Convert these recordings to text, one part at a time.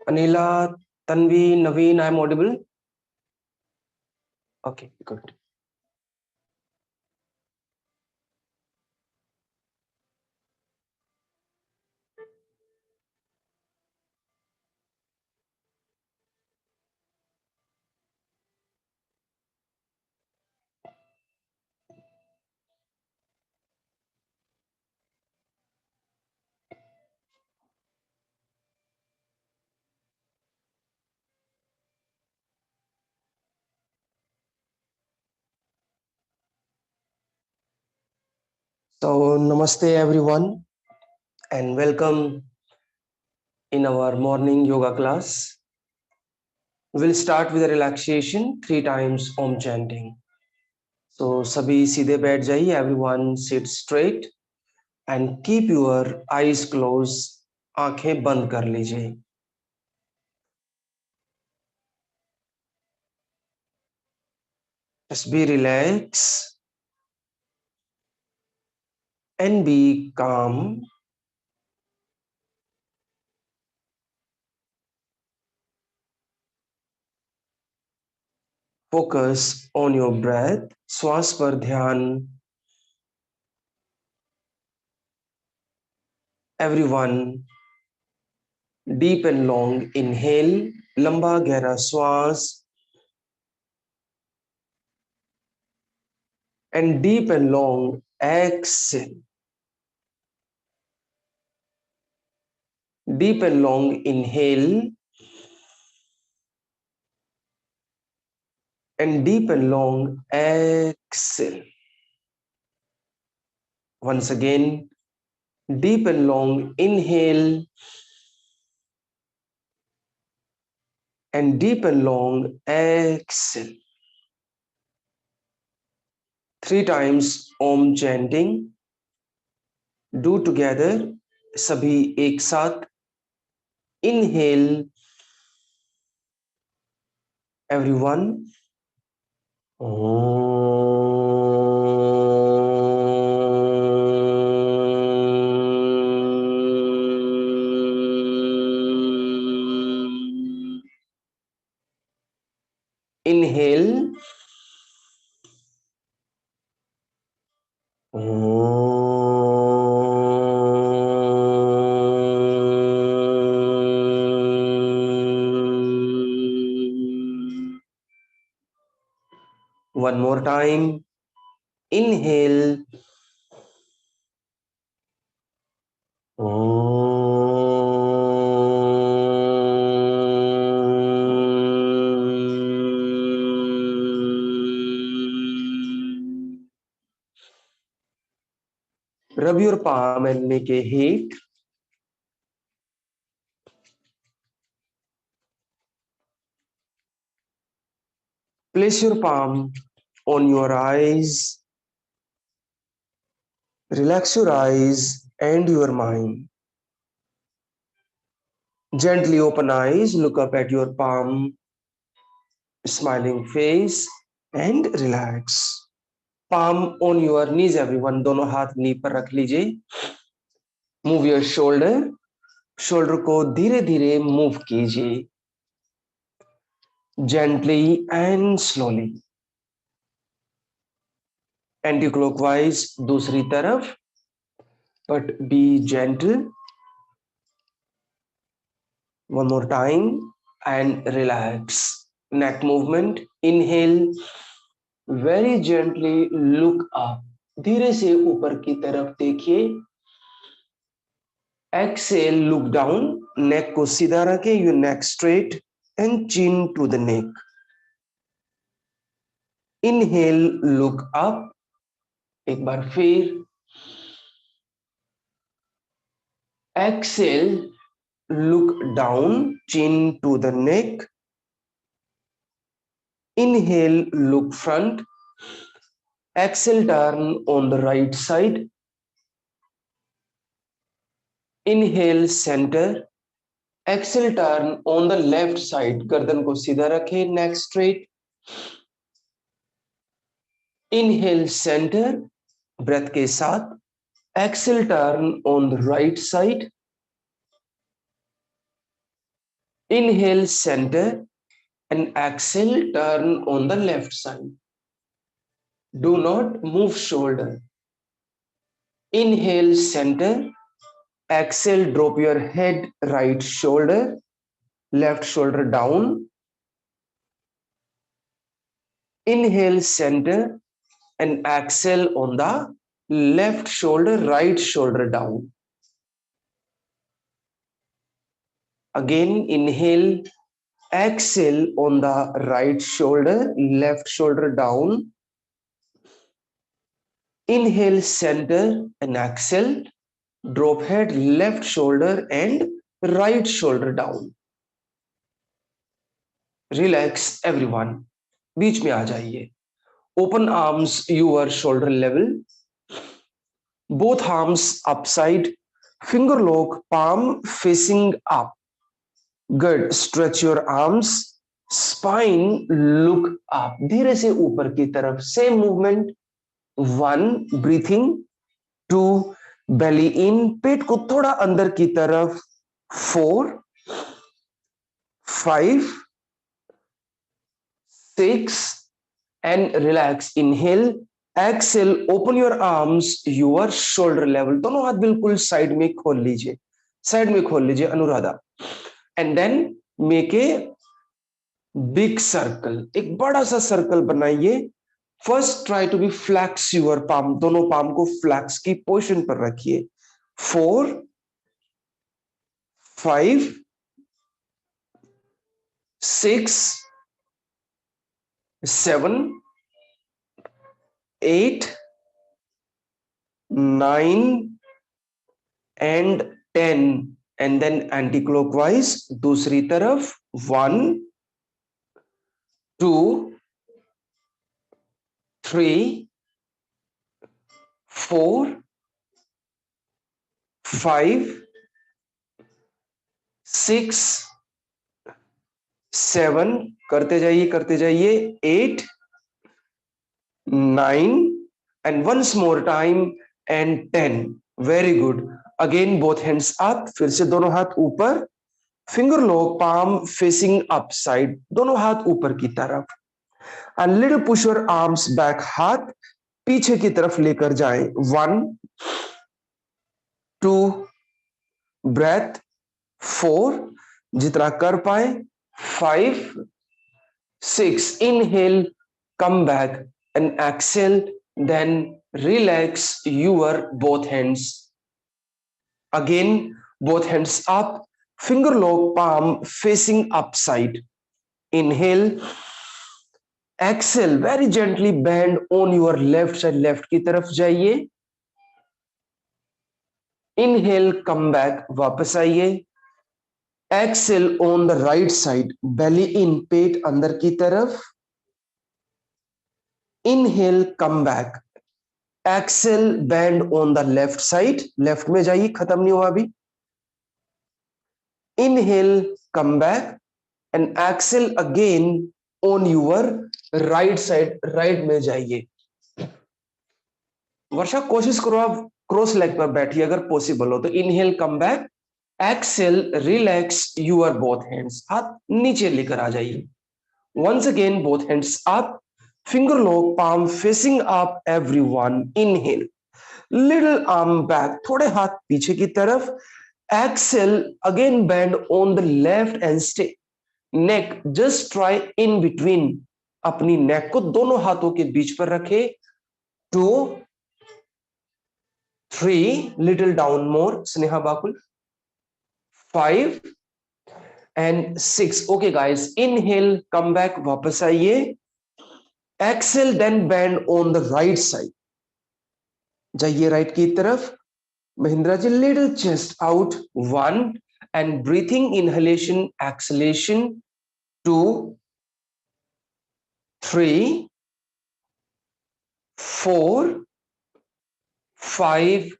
Anila, Tanvi, Naveen, I'm audible? Okay, good. So, namaste everyone, and welcome in our morning yoga class. We'll start with a relaxation, 3 times Om chanting. So, sabhi सीधे बैठ जाइए. Everyone sit straight and keep your eyes closed. आंखें बंद कर लीजिए. Just be relaxed and be calm. Focus on your breath. श्वास पर ध्यान. Everyone, deep and long inhale. लंबा गहरा श्वास. And deep and long exhale. Deep and long inhale. And deep and long exhale. Once again, deep and long inhale. And deep and long exhale. 3 times Om chanting. Do together. सभी एक साथ. Inhale. Everyone. Inhale. One more time. Inhale. Rub your palm and make a heat. Place your palm on your eyes. Relax your eyes and your mind. Gently open eyes, look up at your palm, smiling face, and relax. Palm on your knees, everyone. दोनों हाथ नी पर रख लीजिए. Move your shoulder. Shoulder को धीरे धीरे move कीजिए. Gently and slowly. Anti-clockwise दूसरी तरफ. But be gentle. One more time and relax. Neck movement. Inhale. Very gently look up. धीरे से ऊपर की तरफ देखिए. Exhale, look down. Neck को सीधा रखें. Your neck straight and chin to the neck. Inhale, look up. एक बार फिर. Exhale, look down, chin to the neck. Inhale, look front. Exhale, turn on the right side. Inhale, center. Exhale, turn on the left side. गर्दन को सीधा रखें. Neck straight. Inhale, center. Breath के साथ. Exhale, turn on the right side. Inhale center and exhale turn on the left side. Do not move shoulder. Inhale center, exhale drop your head, right shoulder, left shoulder down. Inhale center and exhale on the left shoulder, right shoulder down. Again inhale, exhale on the right shoulder, left shoulder down. Inhale center and exhale drop head, left shoulder and right shoulder down. Relax everyone, बीच में आ जाइए. Open arms your shoulder level, both arms upside, finger lock, palm facing up. Good. Stretch your arms, spine look up. धीरे से ऊपर की तरफ. Same movement. 1 breathing, 2 belly in, पेट को थोड़ा अंदर की तरफ. 4 5 6 and relax. Inhale, exhale, open your arms your shoulder level. दोनों हाथ बिल्कुल साइड में खोल लीजिए, साइड में खोल लीजिए Anuradha. And then make a big circle. एक बड़ा सा सर्कल बनाइए. First try to be flex your palm. दोनों palm को flex की पोजीशन पर रखिए. 4 5 6 7 8 9 and 10. And then anti-clockwise दूसरी तरफ. 1 2 3 4 5 6 7 करते जाइए 8 9 and once more time and 10. Very good. Again both hands up. फिर से दोनों हाथ ऊपर. Finger lock, palm facing upside. दोनों हाथ ऊपर की तरफ. And little push your arms back. हाथ पीछे की तरफ लेकर जाएं. 1 2 breath. 4 जितना कर पाए. 5 6 inhale, come back and exhale, then relax your both hands. Again both hands up, finger lock, palm facing upside. Inhale, exhale, very gently bend on your left side, left की तरफ जाइए. Inhale, come back, वापस आइए. Exhale on the right side, belly in, पेट अंदर की तरफ. Inhale, come back. Exhale, bend on the left side. Left में जाइए, खत्म नहीं हुआ अभी. Inhale, come back and exhale again on your right side. Right में जाइए. वर्षा कोशिश करो आप क्रॉस लेग पर बैठिए अगर पॉसिबल हो तो. Inhale, come back. Exhale, relax your both hands. हाथ नीचे लेकर आ जाइए. Once again both hands up. Finger lock, palm facing up, everyone. Inhale, little arm back, थोड़े हाथ पीछे की तरफ. Exhale, again bend on the left and stay. Neck, just try in between. अपनी neck को दोनों हाथों के बीच पर रखे. 2 3, little down more, Sneha Bakul. 5 and 6. Okay guys, inhale, come back, वापस आइए. Exhale, then bend on the right side. जाइए राइट की तरफ. महिंद्रा जी, little chest out. 1 and breathing, inhalation, exhalation. 2 3 4 5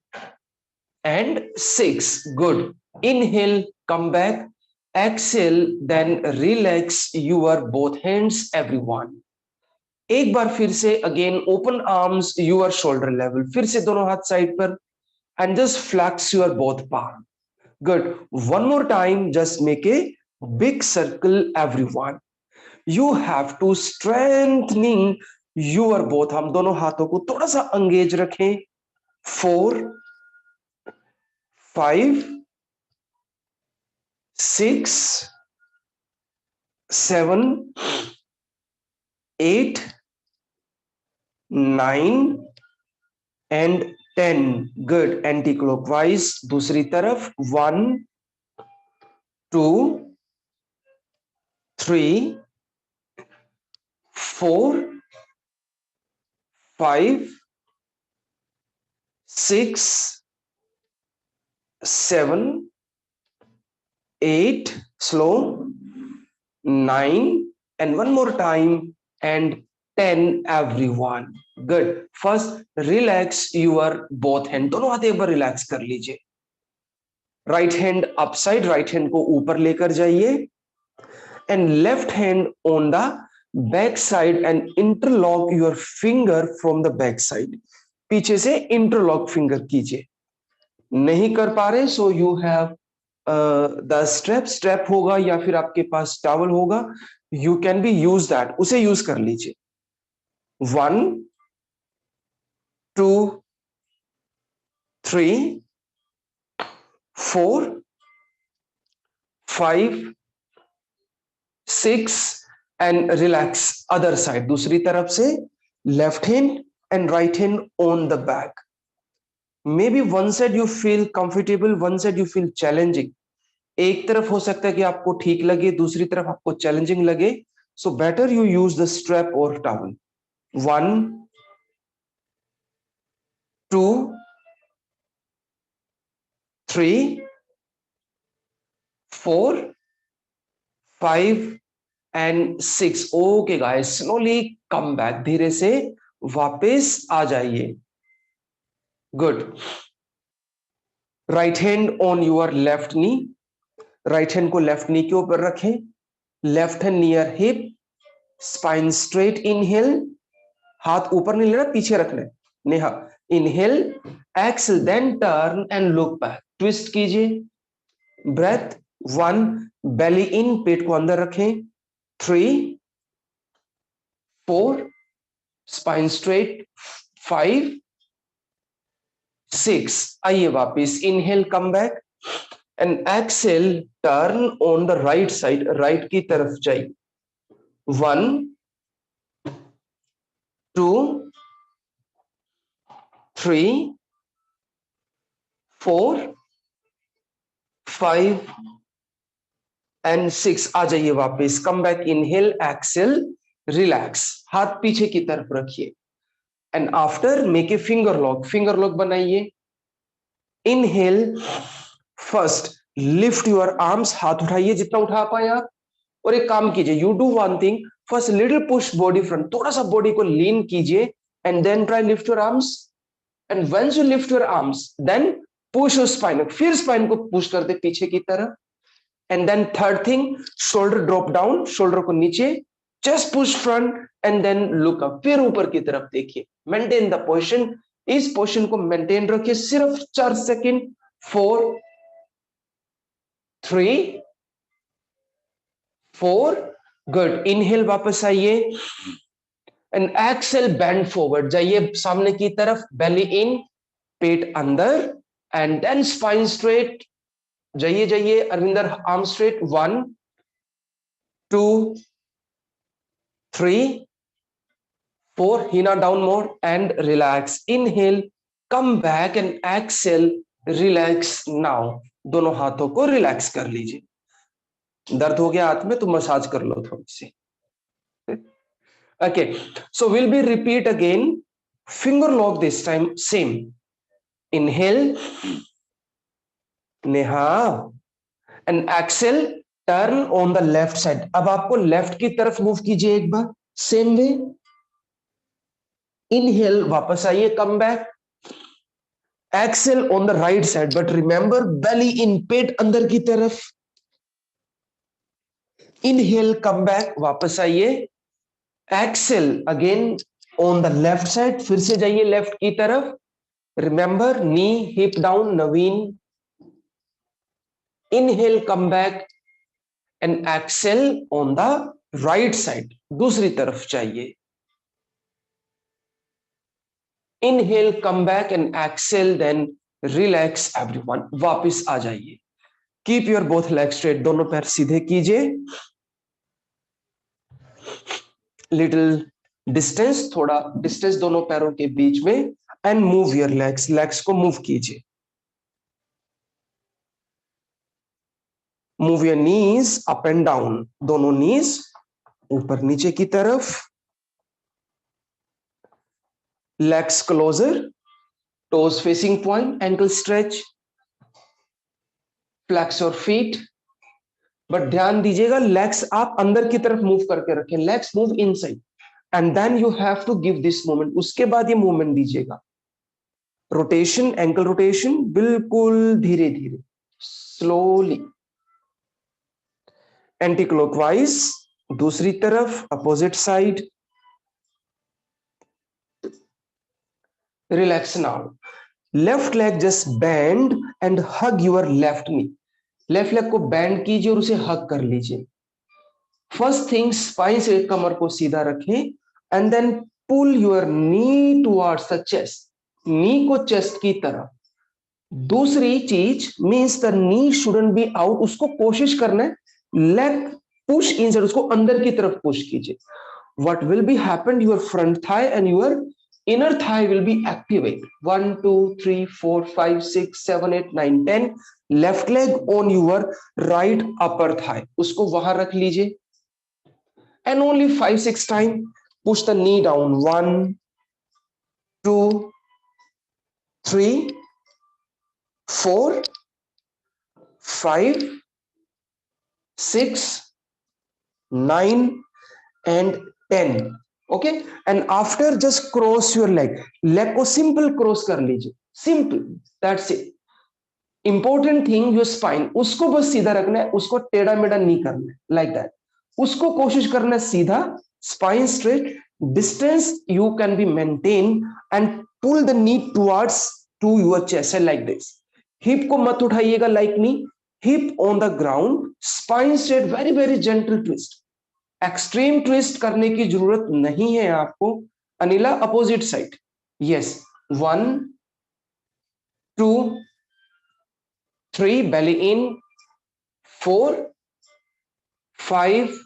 and 6. Good. Inhale, come back. Exhale, then relax your both hands, everyone. एक बार फिर से again open arms your shoulder level. फिर से दोनों हाथ साइड पर and just flex your both palm. Good. One more time, just make a Big circle, everyone. You have to strengthening your both. हम दोनों हाथों को थोड़ा सा engage रखें. 4, 5, 6, 7, 8, 9 and 10. Good. Anti-clockwise. दूसरी तरफ. 1, 2, 3, 4, 5, 6, 7, 8, slow, 9, and one more time, and 10, everyone. Good. First, relax your both hand. दोनों हाथ एक बार रिलैक्स कर लीजिए. Right hand upside, right hand को ऊपर लेकर जाइए, and left hand on the back side and interlock your finger from the back side. पीछे से इंटरलॉक फिंगर कीजिए. नहीं कर पा रहे so you have the strap होगा या फिर आपके पास टॉवल होगा, you can be use that, उसे यूज कर लीजिए. 1, 2, 3, 4, 5, 6 एंड रिलैक्स. अदर साइड, दूसरी तरफ से left hand and right hand on the back. Maybe one side you feel comfortable, one side you feel challenging. एक तरफ हो सकता है कि आपको ठीक लगे, दूसरी तरफ आपको चैलेंजिंग लगे. So better you use the strap or towel. 1, 2, 3, 4, 5 and 6. Okay guys, slowly come back. धीरे से वापस आ जाइए. Good. Right hand on your left knee. Right hand को लेफ्ट नी के ऊपर रखें. Left hand near hip. Spine straight. Inhale. हाथ ऊपर नहीं लेना, पीछे रखना है. Neha. Inhale, exhale, then turn and look back. Twist कीजिए. ब्रेथ. 1, बेली इन, पेट को अंदर रखें. 3, 4, स्पाइन स्ट्रेट. 5, 6. आइए वापिस. Inhale, come back and exhale, turn on the right side. Right की तरफ जाइए. 1, 2, 3, 4, 5 एंड 6. आ जाइए वापिस. Come back. Inhale, exhale, relax. हाथ पीछे की तरफ रखिए and after make a finger lock. Finger lock बनाइए. Inhale, first lift your arms. हाथ उठाइए जितना उठा पाए आप. और एक काम कीजिए, you do one thing. First little push body front. थोड़ा सा बॉडी को लीन कीजिए and then try lift your arms. And once you lift your arms then push your spine. फिर स्पाइन को पुश कर दे पीछे की तरफ. And then third thing, shoulder drop down. Shoulder को नीचे. Chest push front and then look up. फिर ऊपर की तरफ देखिए. Maintain the position. इस पोजीशन को मेंटेन रखिए सिर्फ 4 सेकंड. 4, 3, 4. गुड. इनहेल, वापस आइए एंड एक्सेल, बेंड फॉरवर्ड. जाइए सामने की तरफ. बेली इन, पेट अंदर एंड देन स्पाइन स्ट्रेट. जाइए जाइए Arvinder, arm straight. 1, 2, 3, 4. Hina down more and relax. Inhale, come back and exhale, relax. Now दोनों हाथों को रिलैक्स कर लीजिए. दर्द हो गया हाथ में तो मसाज कर लो थोड़ी सी. Okay, so we'll be repeat again. Finger lock this time. Same. Inhale, Neha, and exhale. Turn on the left side. अब आपको लेफ्ट की तरफ मूव कीजिए एक बार. Same way. Inhale, वापस आइए. Come back. Exhale on the right side, but remember belly in, पेट अंदर की तरफ. Inhale, come back. वापस आइए. Exhale again on the left side. फिर से जाइए लेफ्ट की तरफ. Remember knee, hip down. Naveen. Inhale, come back. and exhale on the right side. दूसरी तरफ चाहिए. Inhale, come back and exhale, then relax everyone. वापस आ जाइए. Keep your both legs straight. दोनों पैर सीधे कीजिए. Little distance, थोड़ा distance दोनों पैरों के बीच में. And move your legs. Legs को move कीजिए. Move your knees up and down. दोनों knees ऊपर नीचे की तरफ. Legs closer. Toes facing point. Ankle stretch. Flex your feet. But ध्यान दीजिएगा, लेग्स आप अंदर की तरफ मूव करके रखें. Legs move inside and then you have to give this movement. उसके बाद ये मूवमेंट दीजिएगा. रोटेशन, एंकल रोटेशन, बिल्कुल धीरे धीरे, स्लोली. एंटी क्लॉकवाइज, दूसरी तरफ, opposite side. Relax now. Left leg just bend and hug your left knee. Left leg को बेंड कीजिए और उसे हग कर लीजिए. फर्स्ट थिंग, स्पाइन से कमर को सीधा रखें and then pull your knee towards the chest. Knee को चेस्ट की तरफ. दूसरी चीज means the knee shouldn't be out. उसको कोशिश करना है लेग पुश इनसाइड, उसको अंदर की तरफ पुश कीजिए. What will be happen, your front thigh and your inner thigh will be activate. 1 2 3 4 5 6 7 8 9 10. Left leg on your right upper thigh, उसको वहां रख लीजिए. And only 5 6 time push the knee down. 1 2 3 4 5 6 9 and 10. Okay. And after just cross your leg. Leg को simple cross कर लीजिए. Simple, that's it. Important thing your spine, उसको बस सीधा रखना है. उसको टेढ़ा मेढ़ा नहीं करना है. Like that. उसको कोशिश करना है सीधा. Spine straight. Distance you can be maintain and pull the knee towards to your chest like this. Hip को मत उठाइएगा like me. Hip on the ground. Spine straight. Very very gentle twist. Extreme twist करने की जरूरत नहीं है आपको. Anila, opposite side. Yes. 1 2 3 belly in. 4 5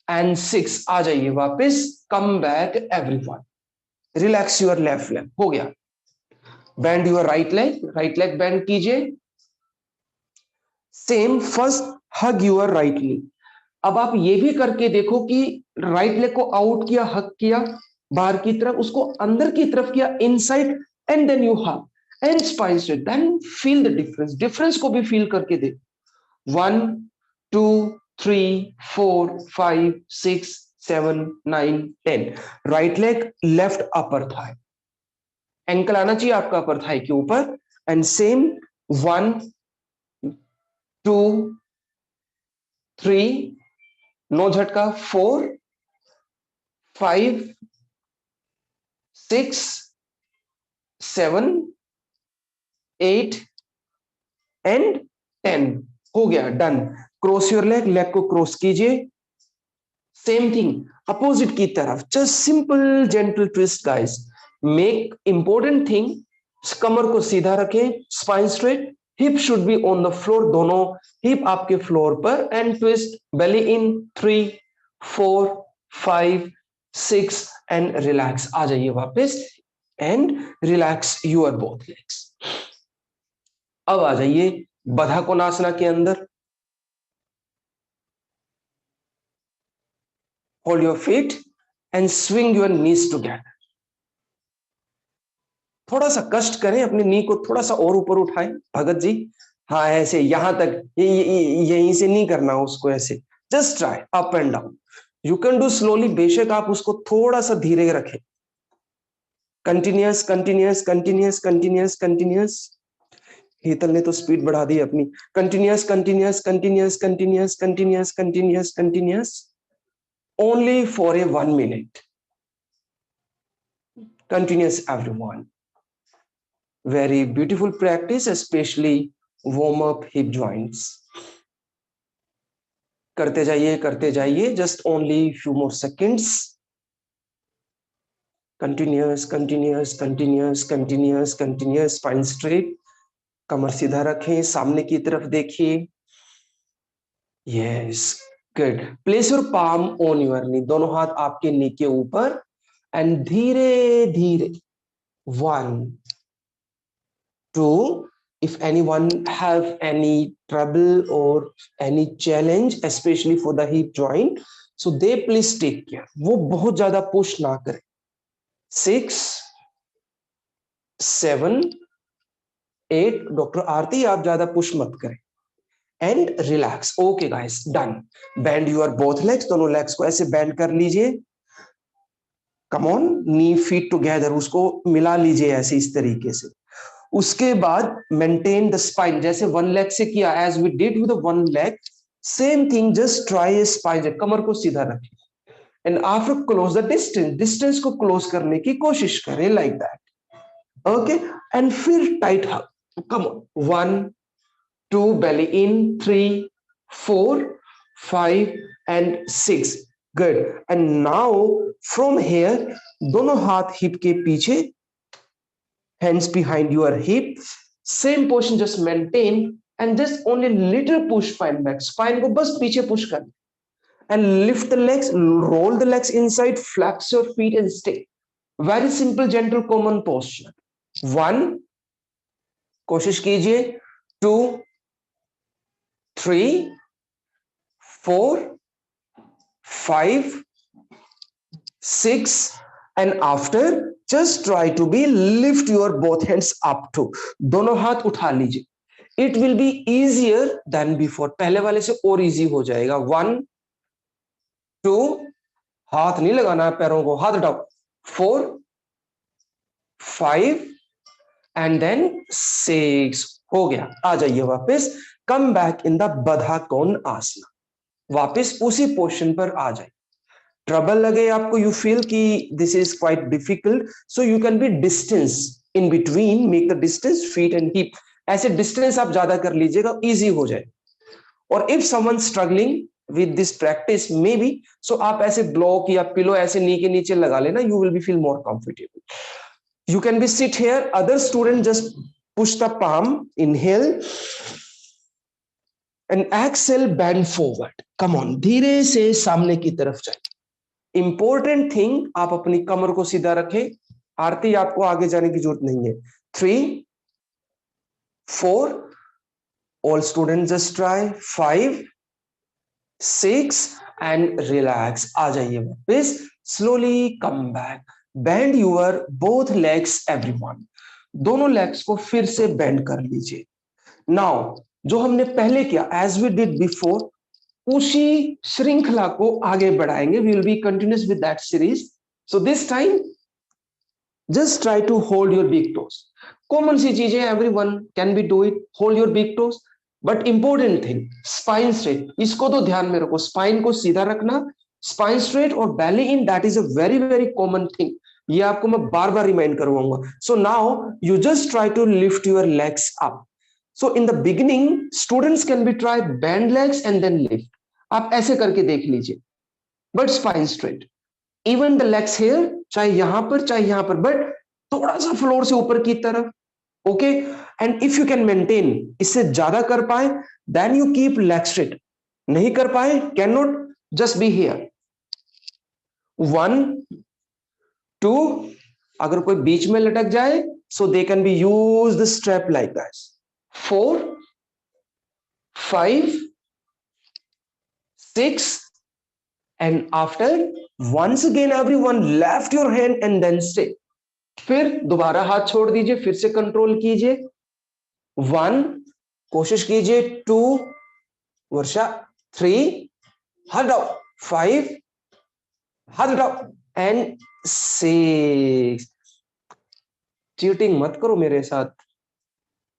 and 6. आ जाइए वापस. Come back everyone. Relax your left leg. हो गया. Bend your right leg. Right leg bend कीजिए. Same. First hug your right knee. अब आप ये भी करके देखो कि राइट लेग को आउट किया, हक किया बाहर की तरफ, उसको अंदर की तरफ किया inside and then you hug and spine straight. Then feel the difference. Difference को भी फील करके देखो. 1 2 3 4 5 6 7 9 10. Right leg, left upper thigh. Ankle आना चाहिए आपका अपर थाई के ऊपर. And same. 1 2 3, नो झटका. 4 5 6 7 8 एंड 10. हो गया. Done. Cross your leg. Leg को क्रॉस कीजिए. सेम थिंग अपोजिट की तरफ. Just simple gentle twist guys. Make important thing, कमर को सीधा रखें. Spine straight. Hip should be on the floor. दोनों हिप आपके फ्लोर पर. And twist. Belly in. 3 4 5 6 and relax. आ जाइए वापस and relax your both legs. अब आ जाइए बधा कोणासना के अंदर. Hold your feet and swing your knees together. थोड़ा सा कष्ट करें, अपनी नी को थोड़ा सा और ऊपर उठाएं भगत जी. हाँ, ऐसे यहां तक. यहीं से नहीं करना उसको. ऐसे just try up and down. You can do slowly. बेशक आप उसको थोड़ा सा धीरे रखें. Continuous continuous continuous continuous continuous. Heetal ने तो स्पीड बढ़ा दी अपनी. Continuous continuous continuous continuous continuous continuous continuous. Only for a 1 minute. Continuous everyone. Very beautiful practice, especially warm up hip joints. करते जाइए, just only few more seconds. Continuous continuous continuous continuous continuous, spine straight, कमर सीधा रखें, सामने की तरफ देखिए। Yes, good. Place your palm on your knee, दोनों हाथ आपके नी के ऊपर, एंड धीरे धीरे 1 2, if anyone have any trouble or any challenge especially for the hip joint, so they please take care, वो बहुत ज्यादा पुश ना करें। 6 7 8, डॉक्टर आरती आप ज्यादा पुश मत करें, and relax. Okay guys, done. Bend your both legs, दोनों लेग्स को ऐसे बेंड कर लीजिए। Come on, knee feet together, उसको मिला लीजिए ऐसे, इस तरीके से। उसके बाद मेंटेन द स्पाइन, जैसे वन लेग से किया, as we did with one leg, same thing, just try spine, कमर को सीधा रखिए, and after close the distance, distance को क्लोज करने की कोशिश करें, लाइक दैट। ओके, एंड फिर tight hug, come on, 1 2, belly in, 3 4 5 and 6, good। and now from here, दोनों हाथ हिप के पीछे, hands behind your hip, same position, just maintain, and just only little push spine back, spine को बस पीछे push कर, and lift the legs, roll the legs inside, flex your feet and stay, very simple gentle common posture। 1, कोशिश कीजिए, 2 3 4 5 6, and after just try to be lift your both hands up to, दोनों हाथ उठा लीजिए, it will be easier than before, पहले वाले से और इजी हो जाएगा। 1 2, हाथ नहीं लगाना है पैरों को, हाथ उठाओ, 4 5 एंड देन 6, हो गया। आ जाइए वापस, कम बैक इन द बधा कोण आसना, वापस उसी पोर्शन पर आ जाए। ट्रबल लगे आपको, यू फील कि this is quite difficult, so you can be distance in between, make the distance feet and hip, ऐसे डिस्टेंस आप ज्यादा कर लीजिएगा, इजी हो जाए। और if someone struggling with this practice may be, so आप ऐसे ब्लॉक या पिलो ऐसे नी के नीचे लगा लेना, you will be feel more comfortable. You can be sit here, other student just push the palm, inhale and exhale, bend forward, come on, धीरे से सामने की तरफ जाए। इंपॉर्टेंट थिंग, आप अपनी कमर को सीधा रखें। आरती, आपको आगे जाने की जरूरत नहीं है। 3 4, all student just try, 5 6 and relax. आ जाइए वापस, slowly come back, bend your both legs everyone, दोनों लेग्स को फिर से बेंड कर लीजिए। नाउ जो हमने पहले किया, एज वी डिड बिफोर, उसी श्रृंखला को आगे बढ़ाएंगे, we will be continuous with that series. So this time just try to hold your big toes, common सी चीजें, everyone can be do it, hold your big toes, but important thing, spine straight, इसको तो ध्यान में रखो, spine को सीधा रखना, स्पाइन स्ट्रेट और belly in, that is a very very common thing, ये आपको मैं बार बार रिमाइंड करवाऊंगा। So now you just try to lift your legs up. So in the beginning, students can be try bend legs and then lift. आप ऐसे करके देख लीजिए, but spine straight. Even the legs here, चाहे यहां पर चाहे यहां पर, but थोड़ा सा फ्लोर से ऊपर की तरफ, okay? And if you can maintain, इससे ज्यादा कर पाए, then you keep leg straight. नहीं कर पाए, cannot, just be here. 1 2, अगर कोई बीच में लटक जाए, so they can be use the strap like that. 4 5 6, and after once again everyone left your hand and then stay, फिर दोबारा हाथ छोड़ दीजिए, फिर से कंट्रोल कीजिए। 1, कोशिश कीजिए, 2, वर्षा, 3, हाथ डाउन, 5, हाथ डाउन, एंड 6। चीटिंग मत करो मेरे साथ,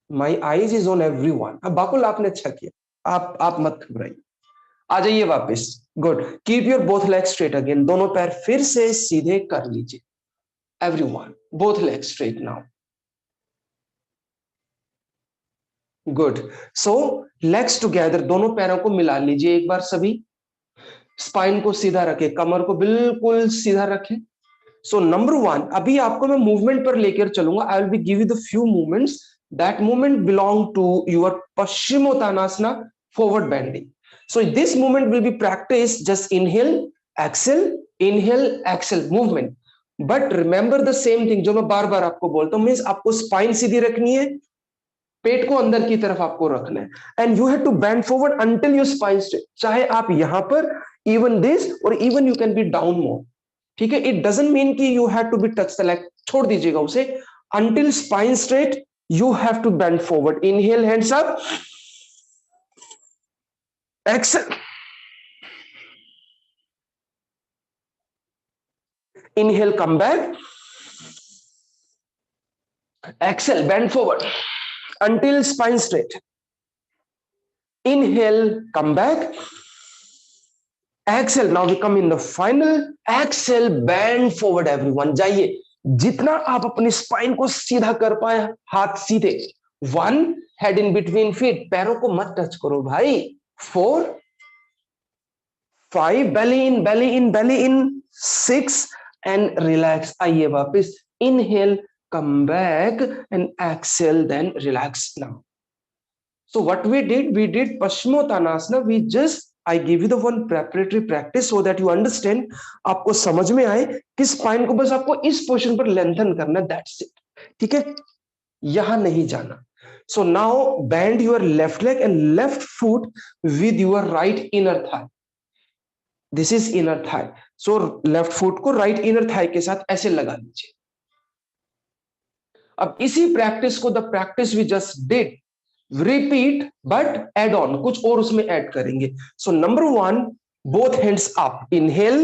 my eyes is on everyone. अब बाकुल, आपने अच्छा किया, आप मत घबराइए, आ जाइए वापस। Good, keep your both leg straight again, दोनों पैर फिर से सीधे कर लीजिए, everyone, both leg straight now. Good. So legs together, दोनों पैरों को मिला लीजिए एक बार सभी। स्पाइन को सीधा रखें, कमर को बिल्कुल सीधा रखें। सो नंबर वन, अभी आपको मैं मूवमेंट पर लेकर चलूंगा। I will be give you the few movements that movement belong to your पश्चिमोत्तानासना, forward bending. So this movement will be practice just inhale exhale movement. But remember the same thing जो मैं बार बार आपको बोलता हूं, मीन्स आपको spine सीधी रखनी है, पेट को अंदर की तरफ आपको रखना है, and you have to bend forward until your spine straight. चाहे आप यहां पर इवन दिस और even you can be down more, ठीक है। इट डजंट मीन कि you have to be touch the leg, छोड़ दीजिएगा उसे। Until spine straight you have to bend forward. Inhale, hands up, exhale, inhale, come back, exhale, bend forward until spine straight. Inhale, come back, exhale. Now we come in the final exhale, bend forward everyone. जाइए, जितना आप अपनी spine को सीधा कर पाए, हाथ सीधे। 1, हेड इन बिटवीन फीट, पैरों को मत टच करो भाई। 4, 5, belly in 6 and relax। आइए वापस, inhale, come back and exhale, then relax now. So what we did Paschimottanasana. We just, I give you the one preparatory practice so that you understand, आपको समझ में आए कि spine को बस आपको इस पोजीशन पर लेंथन करना, दैट्स इट, ठीक है, यहां नहीं जाना। So now bend your left leg and left foot with your right inner thigh. This is inner thigh. So left foot को राइट इनर थाई के साथ ऐसे लगा लीजिए। अब इसी प्रैक्टिस को, the practice we just did, repeat but add on, कुछ और उसमें ऐड करेंगे। So number 1, both hands up, inhale,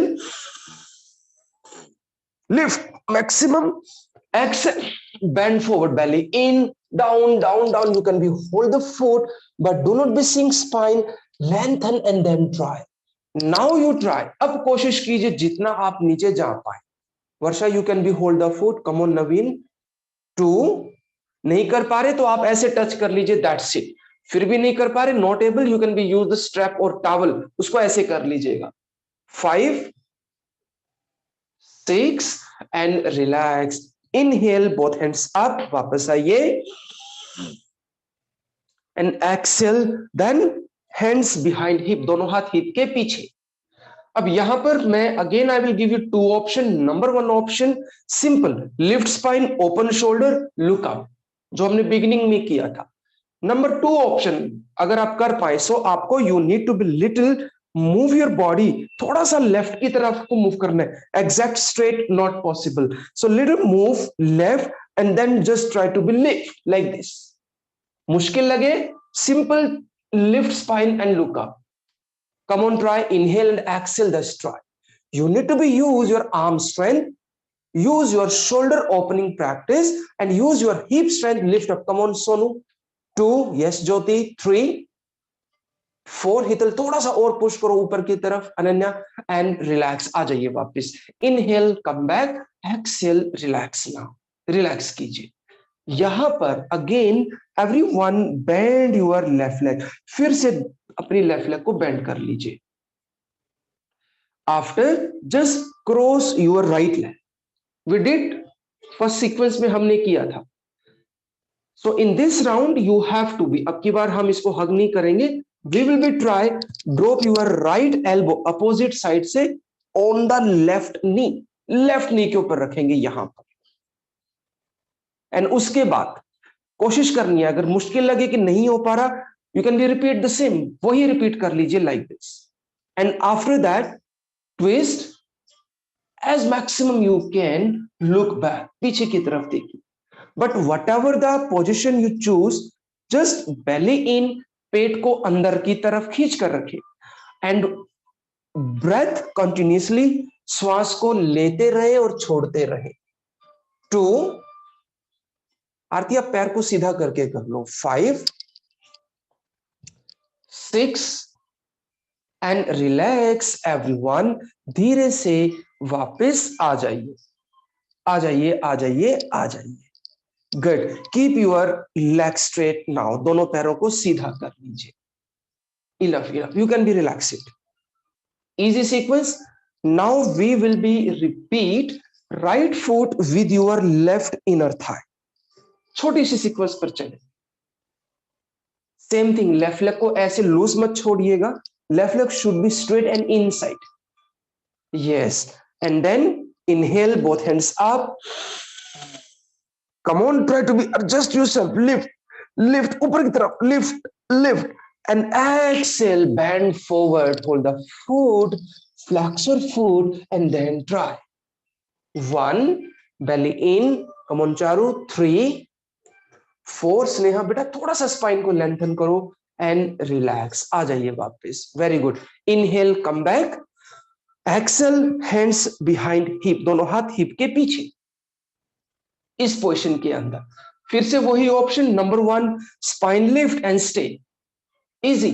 lift maximum, exhale, bend forward, belly in, down down down. You can be hold the foot but do not be sink spine, lengthen and then try. Now you try, अब कोशिश कीजिए जितना आप नीचे जा पाए। Varsha, you can be hold the foot, come on Naveen. 2, नहीं कर पा रहे तो आप ऐसे टच कर लीजिए, दैट्स इट। फिर भी नहीं कर पा रहे, not able, you can be use the strap और टॉवल, उसको ऐसे कर लीजिएगा। 5, 6 and relax. Inhale, both hands up, वापस आइए, and exhale, then hands behind hip, दोनों हाथ हिप के पीछे। अब यहां पर मैं again I will give you 2 option. Number 1 option, simple, lift spine, open shoulder, look up, जो हमने बिगिनिंग में किया था। नंबर 2 ऑप्शन, अगर आप कर पाए, सो आपको you need to be little move your body, थोड़ा सा लेफ्ट की तरफ को मूव करना है, exact straight not possible. So little move left and then just try to be lift like this. मुश्किल लगे, simple lift spine and look up. Come on, try, inhale and exhale, just try. You need to be use your arm strength, use your shoulder opening practice, and use your hip strength, lift up. Come on, Sonu. 2, yes, Jyoti. 3, 4, हितल, थोड़ा सा और push करो ऊपर की तरफ, Ananya, and relax, आ जाइए वापस। Inhale, come back, exhale, relax now, relax कीजिए। यहां पर again everyone bend your left leg, फिर से अपनी लेफ्ट लेग को बेंड कर लीजिए। After just cross your right leg, we did first sequence में हमने किया था। So in this round you have to be, अब की बार हम इसको हग नहीं करेंगे, we will be try, drop your right elbow opposite side से on the left knee, left knee के ऊपर रखेंगे यहां पर। एंड उसके बाद कोशिश करनी है, अगर मुश्किल लगे कि नहीं हो पा रहा, you can be repeat the same, वही रिपीट कर लीजिए like this. And after that twist as maximum you can, look back, पीछे की तरफ देखिए। But whatever the position you choose, just belly in, पेट को अंदर की तरफ खींच कर रखे, एंड ब्रेथ कंटिन्यूसली, श्वास को लेते रहे और छोड़ते रहे। 2, आरती आप पैर को सीधा करके कर लो। 5, 6 एंड रिलैक्स एवरीवन। धीरे से वापस आ जाइए, आ जाइए, आ जाइए, आ जाइए। Good. Keep your leg straight now. दोनों पैरों को सीधा कर लीजिए. Enough enough. You can be relax it. Easy sequence. Now we will be repeat right foot with your left inner thigh. छोटी सी सीक्वेंस पर चले. Same thing. लेफ्ट लेग को ऐसे लूज मत छोड़िएगा. Left leg should be straight and inside. Yes. And then inhale, both hands up. Come on, try to be adjust yourself. Lift ऊपर की तरफ. Lift and exhale, bend forward, hold the foot, flex your foot and then try. 1, belly in. Come on Charu. 3, 4. Sneha बेटा थोड़ा सा spine को lengthen करो and relax. आ जाइए वापस. Very good. Inhale, come back. Exhale, hands behind hip. दोनों हाथ हिप के पीछे इस पोजीशन के अंदर. फिर से वही option. Number 1, spine lift and stay. Easy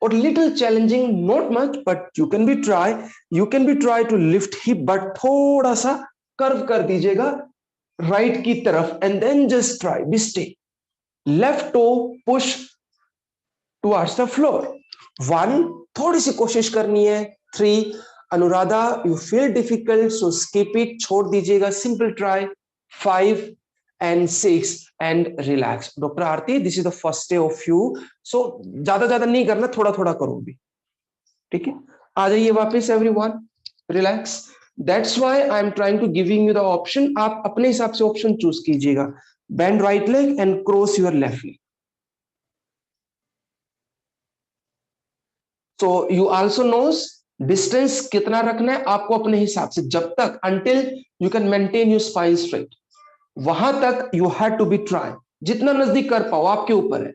और little challenging. Not much but you can be try to lift hip, but थोड़ा सा कर्व कर दीजिएगा राइट की तरफ and then just try be stay. Left toe push towards the floor. 1, थोड़ी सी कोशिश करनी है. 3, Anuradha you feel difficult so skip it. छोड़ दीजिएगा. Simple try. 5 and 6 and relax. Doctor Aarti, this is the first day of you, so ज्यादा नहीं करना, थोड़ा थोड़ा करो भी. ठीक है. आ जाइए वापस everyone. Relax. That's why I am trying to giving you the option. आप अपने हिसाब से ऑप्शन चूज कीजिएगा. Bend right leg and cross your left leg. So you also knows distance कितना रखना है आपको अपने हिसाब से, जब तक until you can maintain your spine straight. वहां तक you have to be try. जितना नजदीक कर पाओ आपके ऊपर है.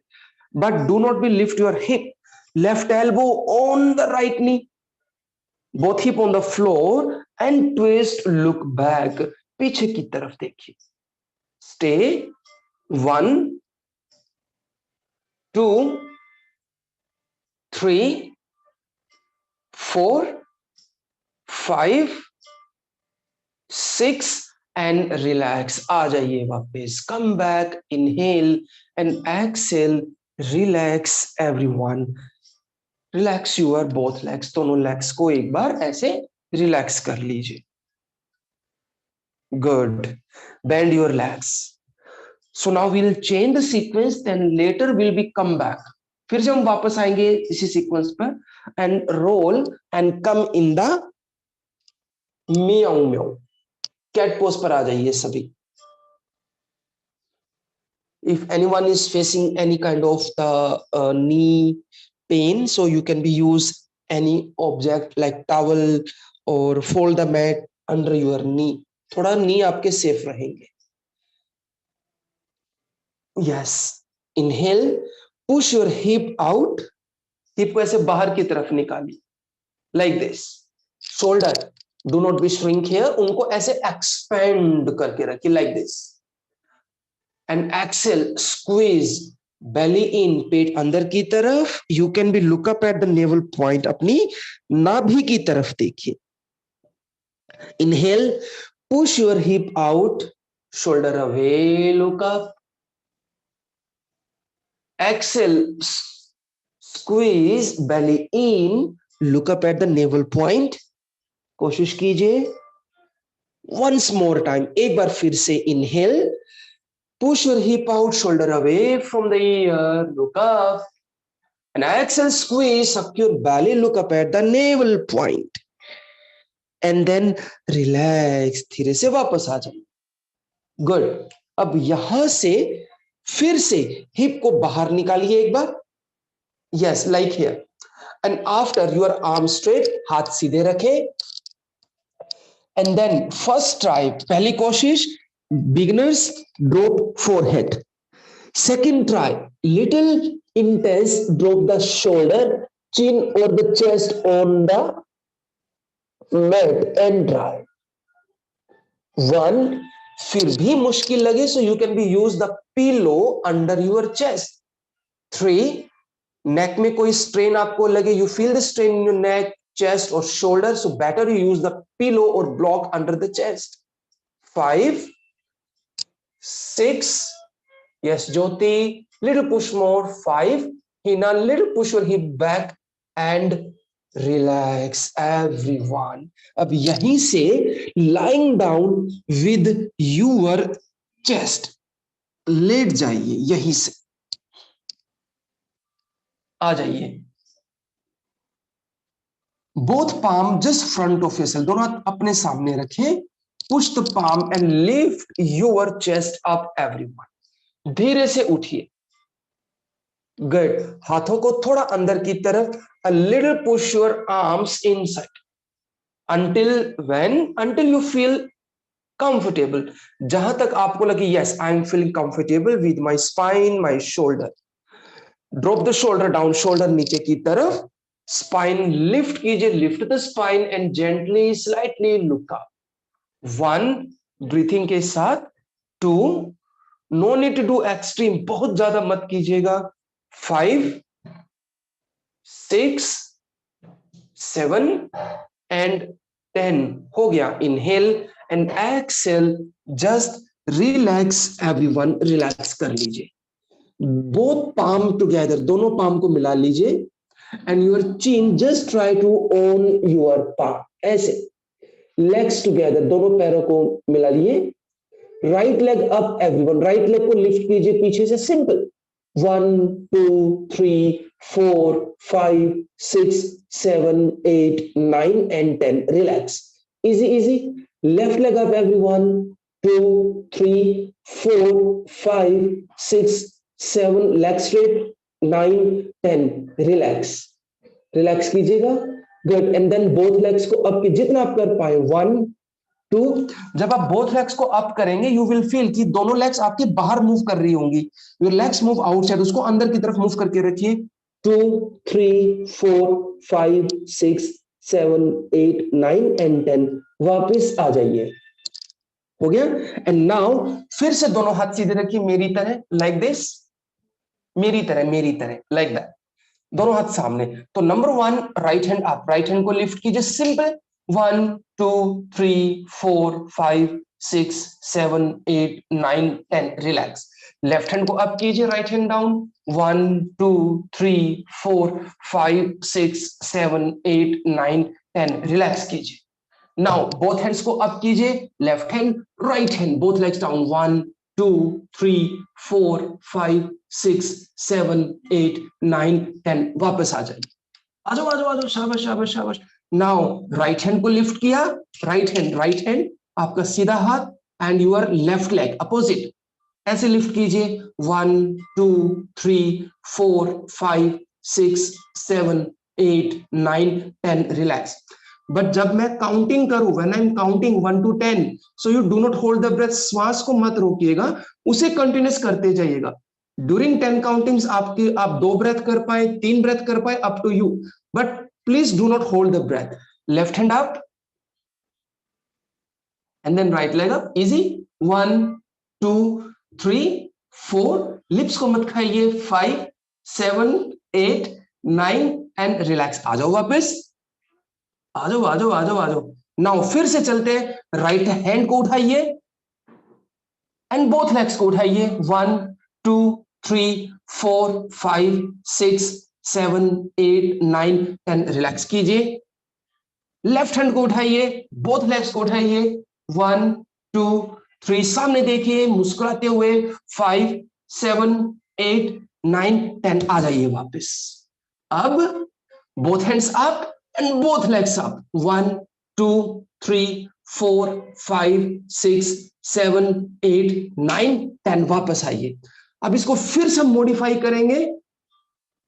But do not B lift your hip. Left elbow on the right knee. Both hip on the floor and twist. Look back. पीछे की तरफ देखिए. स्टे. 1, 2, 3, 4, 5, 6 and relax. आ जाइए वापस. Come back. Inhale and exhale. Relax everyone. Relax your both legs. दोनों legs को एक बार ऐसे relax कर लीजिए. Good. Bend your legs. So now we'll change the sequence. Then later we'll be come back. फिर से हम वापस आएंगे इसी सीक्वेंस पर and roll and come in the meow meow. Cat pose पर आ जाइए सभी. If anyone is facing any kind of the knee pain, so you can be use any object like towel or fold the mat under your knee. थोड़ा knee आपके safe रहेंगे. Yes. Inhale, push your hip out. Hip को ऐसे बाहर की तरफ निकालिए like this. Shoulder, do not be shrink here. उनको ऐसे expand करके रखिए like this. And exhale, squeeze belly in. पेट अंदर की तरफ. You can be look up at the navel point. अपनी नाभि की तरफ देखिए. Inhale, push your hip out. Shoulder away, look up. Exhale, squeeze belly in. Look up at the navel point. कोशिश कीजिए. Once more time. एक बार फिर से. Inhale, push your hip out, shoulder away from the ear, look up. And exhale, squeeze, suck your belly, look up at the navel point. And then relax. धीरे से वापस आ जाइए. Good. अब यहां से फिर से हिप को बाहर निकालिए एक बार. Yes, like here. And after your arm straight, हाथ सीधे रखें. And then first try, पहली कोशिश, beginners drop forehead. Second try, little intense, drop the shoulder, chin or the chest on the mat and try. 1, फिर भी मुश्किल लगे, so you can be use the pillow under your chest. 3, neck में कोई strain आपको लगे, you feel the strain in your neck, chest or shoulder, so better you use the pillow or block under the chest. 5, 6. Yes, Jyoti, little push more. 5. Hina, little push your hip back and relax everyone. अब यहीं से lying down with your chest, लेट जाइए, यहीं से आ जाइए. Both palm just front of yourself, दोनों हाथ अपने सामने रखें. Push the palm and lift your chest up everyone. धीरे से उठिए. Good. हाथों को थोड़ा अंदर की तरफ. A little push your arms inside. Until when? Until you feel comfortable. जहां तक आपको लगे yes, I am feeling comfortable with my spine, my shoulder. Drop the shoulder down, shoulder नीचे की तरफ. Spine lift कीजिए, lift the spine and gently, slightly look up. 1, breathing के साथ. 2, no need to do extreme, बहुत ज्यादा मत कीजिएगा. 5, 6, 7 and 10. हो गया. Inhale and exhale. Just relax everyone, relax कर लीजिए. Both palm together, दोनों palm को मिला लीजिए. And your chin, just try to own your palm. ऐसे. Legs together, दोनों पैरों को मिला लिए. Right leg up everyone, right leg को lift कीजिए पीछे से. Simple. 1, 2, 3, 4, 5, 6, 7, 8, 9 and 10. Relax. Easy, easy. Left leg up everyone. 2, 3, 4, 5, 6, 7. Leg straight. 9, 10. Relax. Relax कीजिएगा. Good. And then both legs को up की जितना आप कर पाए. 1, 2. जब आप both legs को up करेंगे, you will feel कि दोनों legs आपके बाहर move कर रही होंगी. Your legs move outside. उसको अंदर की तरफ move करके रखिए. 2, 3, 4, 5, 6, 7, 8, 9 and 10. वापस आ जाइए. हो गया. And now फिर से दोनों हाथ सीधे रखिए मेरी तरह, like this. मेरी तरह, like that. दोनों हाथ सामने. तो number 1, right hand up. Right hand को लिफ्ट कीजिए. सिंपल. 1, 2, 3, 4, 5, 6, 7, 8, 9, 10. रिलैक्स. लेफ्ट हैंड को अप कीजिए. Right hand down. 1, 2, 3, 4, 5, 6, 7, 8, 9, 10. रिलैक्स कीजिए. नाउ बोथ हैंड्स को अप कीजिए. Left hand, right hand, both legs down. 1, 2, 3, 4, 5, 6, 7, 8, 9, 10. वापस आ जाइए. आ जाओ. शाबाश शाबाश शाबाश. नाउ राइट हैंड को लिफ्ट किया. राइट हैंड आपका सीधा हाथ and your left leg opposite. ऐसे लिफ्ट कीजिए. 1, 2, 3, 4, 5, 6, 7, 8, 9, 10. रिलैक्स. बट जब मैं काउंटिंग करूं, when I am counting 1 to 10, so you do not hold the breath. श्वास को मत रोकिएगा, उसे कंटिन्यूस करते जाइएगा. ड्यूरिंग 10 काउंटिंग्स आप 2 ब्रेथ कर पाए, 3 ब्रेथ कर पाए, up to you. But please do not hold the breath. Left hand up and then right leg up. Easy. 1, 2, 3, 4. Lips को मत खाइए. 5, 7, 8, 9 एंड रिलैक्स. आ जाओ वापस. आ जाओ. नाउ फिर से चलते. राइट हैंड को उठाइए एंड बोथ लेग्स को उठाइए. 1, 2, 3, 4, 5, 6, 7, 8, 9, 10. रिलैक्स कीजिए. लेफ्ट हैंड को उठाइए. बोथ लेग्स को उठाइए. 1, 2, 3. सामने देखिए मुस्कुराते हुए. 5, 7, 8, 9, 10. आ जाइए वापस. अब both hands up and both legs up. 1, 2, 3, 4, 5, 6, 7, 8, 9, 10. वापस आइए. अब इसको फिर से मॉडिफाई करेंगे.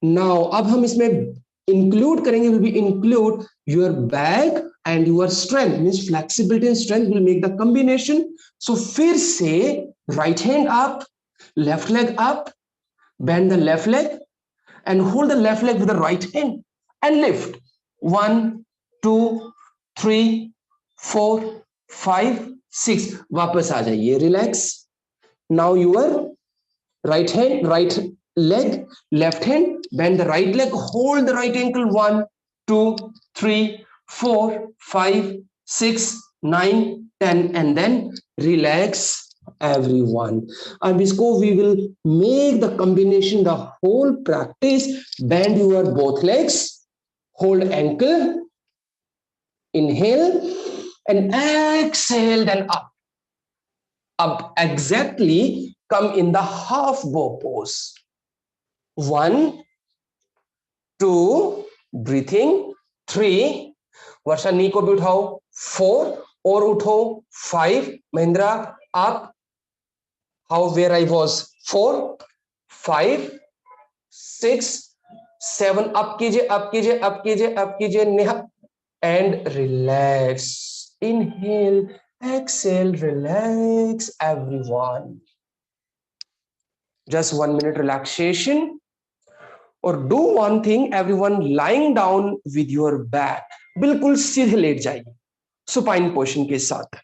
नाउ अब हम इसमें इंक्लूड करेंगे, will be include your back and your strength. Means flexibility and strength will make the combination. So फिर से right hand up, left leg up, bend the left leg and hold the left leg with the right hand and lift. 1, 2, 3, 4, 5, 6. वापस आ जाइए. Relax. Now your right hand, right leg, left hand, bend the right leg, hold the right ankle. 1, 2, 3, 4, 5, 6, 9, 10 and then relax everyone. अब इसको we will make the combination, the whole practice. Bend your both legs, hold ankle, inhale and exhale, then up exactly, come in the half bow pose. 1 2 breathing, 3 वर्षा नी को भी उठाओ, 4 और उठो, 5 Mahindra up, how where I was, 4 5 6 7 up कीजिए, up कीजिए, up कीजिए, up कीजिए, Neha and relax, inhale, exhale, relax everyone. Just 1 minute relaxation. और do one thing everyone, lying down with your back, बिल्कुल सीधे लेट जाइए सुपाइन पोजिशन के साथ.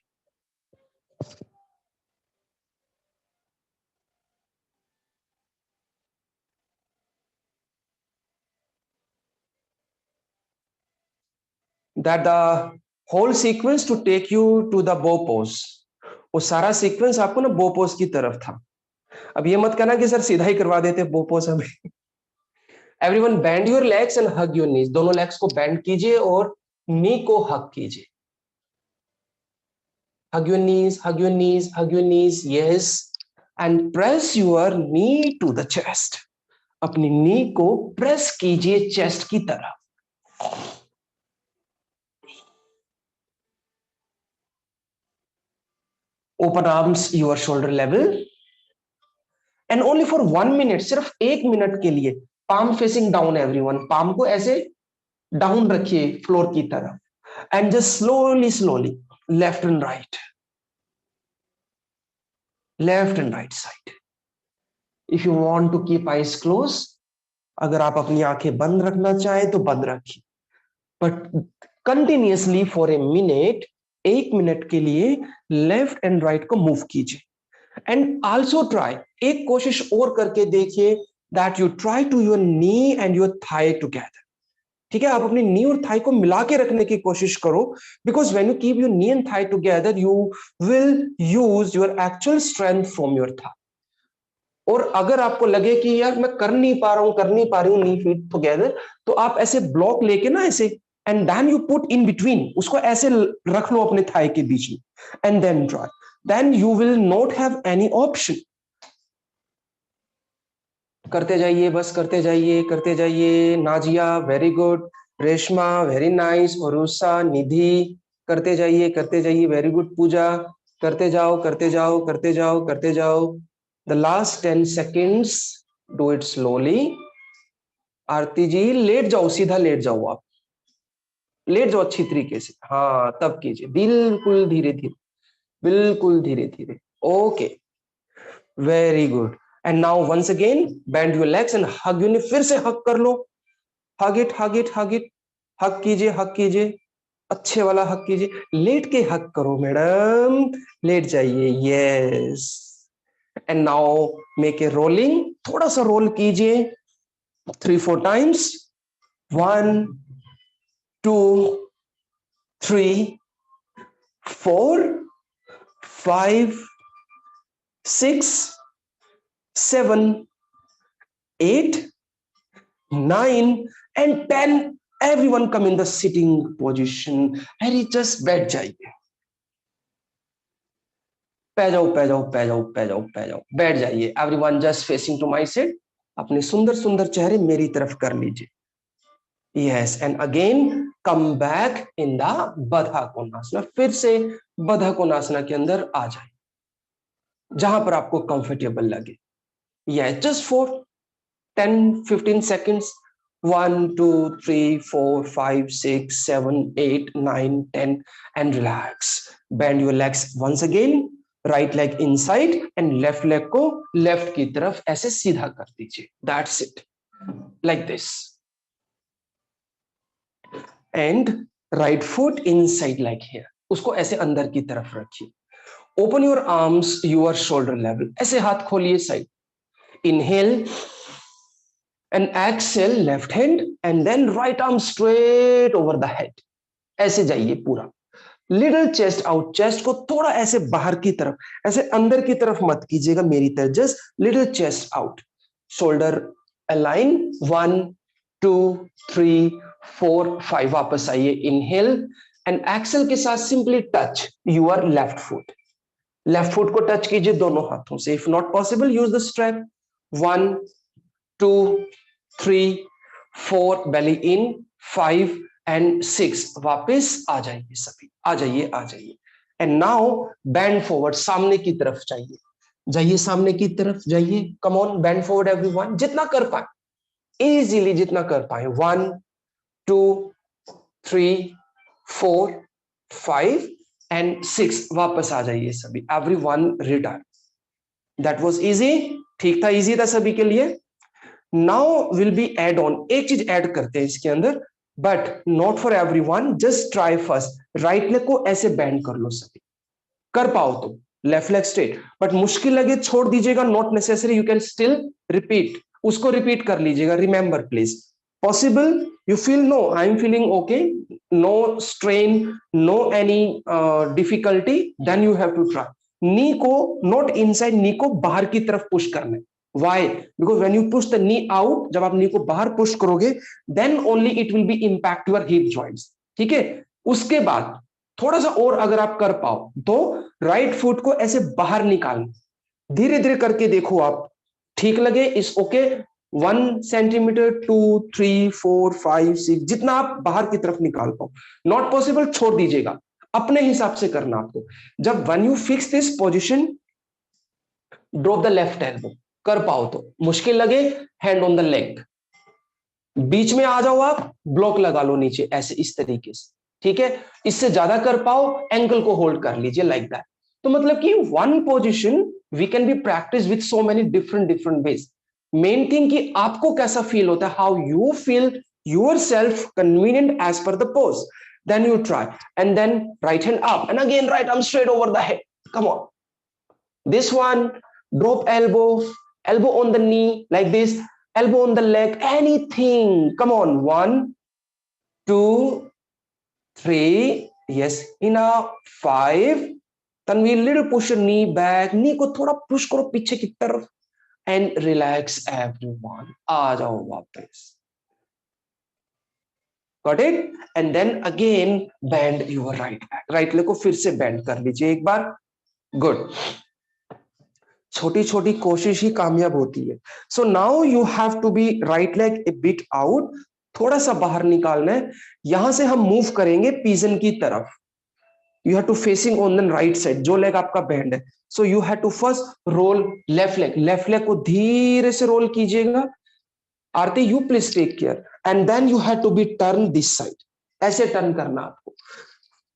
That the whole sequence to take you to the bow pose, वो सारा sequence आपको ना बो पोज की तरफ था. अब ये मत कहना कि सर सीधा ही करवा देते बो पोज हमें. Everyone bend your legs and hug your knees, दोनों लेग्स को बेंड कीजिए और नी को हग कीजिए. Hug your knees, hug your knees, hug your knees, yes, and press your knee to the chest. अपनी नी को प्रेस कीजिए चेस्ट की तरफ. Open arms your shoulder level and only for 1 minute, सिर्फ 1 मिनट के लिए palm facing down everyone, palm को ऐसे डाउन रखिए फ्लोर की तरफ and just slowly left and right, left and right side. If you want to keep eyes closed, अगर आप अपनी आंखें बंद रखना चाहें तो बंद रखिए, but continuously for a minute, 1 minute के लिए लेफ्ट एंड राइट को मूव कीजिए. एंड आल्सो ट्राई, एक कोशिश और करके देखिए, that you try to your knee and your thigh together. ठीक है, आप अपनी नी और थाई को मिला के रखने की कोशिश करो, because when you keep your knee and thigh together you will use your actual strength from your thigh. और अगर आपको लगे कि यार मैं कर नहीं पा रहा हूं नी फीट टुगेदर, तो आप ऐसे ब्लॉक लेके ना ऐसे, and then you put in between, उसको ऐसे रख लो अपने थाई के बीच में, and then try, then you will not have any option. करते जाइए, बस करते जाइए, करते जाइए. Nazia very good, Reshma very nice, औरुसा, निधि करते जाइए, वेरी गुड. पूजा करते जाओ, करते जाओ, करते जाओ, करते जाओ. The last 10 seconds, do it slowly. Aarti ji लेट जाओ, सीधा लेट जाओ, आप लेट जाओ अच्छी तरीके से, हाँ तब कीजिए, बिल्कुल धीरे धीरे, बिल्कुल धीरे धीरे. Okay, very good. And now once again bend your legs and hug your knee, फिर से हग कर लो. Hug it, hug it, hug it, hug कीजिए, हग कीजिए, अच्छे वाला हग कीजिए. लेट के हग करो मैडम, लेट जाइए, yes. And now make a rolling, थोड़ा सा रोल कीजिए 3-4 times. 1 2 3 4 5 6 7 8 9 and 10. Everyone come in the sitting position and just बैठ जाइए. पै जाओ, पै जाओ, पै जाओ, पै जाओ, पै जाओ, बैठ जाइए. Everyone just facing to my side, अपने सुंदर सुंदर चेहरे मेरी तरफ कर लीजिए. Yes, and again come back in the Baddha Konasana, फिर से बधा कोणासना के अंदर आ जाए, जहां पर आपको कंफर्टेबल लगे. Yes, just for 10-15 seconds. 1 2 3 4 5 6 7 8 9 10 and relax. Bend your legs once again. Right leg inside and left leg को लेफ्ट की तरफ ऐसे सीधा कर दीजिए. That's it, like this. And right foot inside like here, उसको ऐसे अंदर की तरफ रखिए. Open your arms your shoulder level, ऐसे हाथ खोलिए side. Inhale and exhale left hand and then right arm straight over the head, ऐसे जाइए पूरा. लिटिल चेस्ट आउट, चेस्ट को थोड़ा ऐसे बाहर की तरफ, ऐसे अंदर की तरफ मत कीजिएगा मेरी तरह, just little chest out, shoulder align, 1 2 3 4 5, वापस आइए, इनहेल एंड एक्सेल के साथ simply touch your left foot, left foot को टच कीजिए दोनों हाथों से, if not possible use the strap, 1 2 3 4, belly in, 5 and 6, वापस आ जाइए सभी, आ जाइए आ जाइए, एंड नाउ बैंड फॉरवर्ड, सामने की तरफ जाइए, जाइए सामने की तरफ जाइए, come on, bend forward everyone, जितना कर पाए, इजीली जितना कर पाए, 1 2 3 4 5 एंड 6, वापस आ जाइए सभी, everyone return, that was easy, ठीक था, इजी था सभी के लिए। Now will be add on, एक चीज ऐड करते हैं इसके अंदर, but not for everyone, just try first, right leg को ऐसे बेंड कर लो सभी, कर पाओ तो लेफ्ट लेग स्ट्रेट, बट मुश्किल लगे छोड़ दीजिएगा, not necessary, you can still repeat, उसको रिपीट कर लीजिएगा, remember please, possible, you feel no I am feeling okay, no strain, no any difficulty, then you have to try, knee को not inside, नी को बाहर की तरफ पुश करना है, why, because when you push the knee out, जब आप नी को बाहर पुश करोगे, then only it will be impact your hip joints, ठीक है। उसके बाद थोड़ा सा और अगर आप कर पाओ तो राइट फुट को ऐसे बाहर निकालना, धीरे धीरे करके देखो आप, ठीक लगे इस ओके, 1 सेंटीमीटर 2 3 4 5 6, जितना आप बाहर की तरफ निकाल पाओ, नॉट पॉसिबल छोड़ दीजिएगा, अपने हिसाब से करना आपको, जब when you fix this position, drop the left elbow, कर पाओ तो, मुश्किल लगे हैंड ऑन द लेग, बीच में आ जाओ आप, ब्लॉक लगा लो नीचे ऐसे, इस तरीके से, ठीक है, इससे ज्यादा कर पाओ एंकल को होल्ड कर लीजिए लाइक दैट, तो मतलब कि one position we can be practice with so many different different ways, main thing कि आपको कैसा फील होता है, how you feel yourself convenient as per the pose, then you try, and then right hand up and again right arm straight over the head, come on, this one, drop elbow, elbow on the knee like this, elbow on the leg, anything, come on, 1 2 3, yes, enough, 5, tanvi, little push your knee back, knee को थोड़ा push करो पीछे की तरफ, and relax everyone, आ जाओ वापस, got it, and then again bend your right leg, right leg को फिर से bend कर लीजिए एक बार, good, छोटी छोटी कोशिश ही कामयाब होती है, so now you have to be right leg a bit out, थोड़ा सा बाहर निकालना है, यहां से हम मूव करेंगे पिजन की तरफ, you have to facing on the right side, जो लेग आपका बैंड है, so you have to first roll left leg को धीरे से रोल कीजिएगा, Aarti you please take care, and then you have to be turn this side, ऐसे turn करना आपको,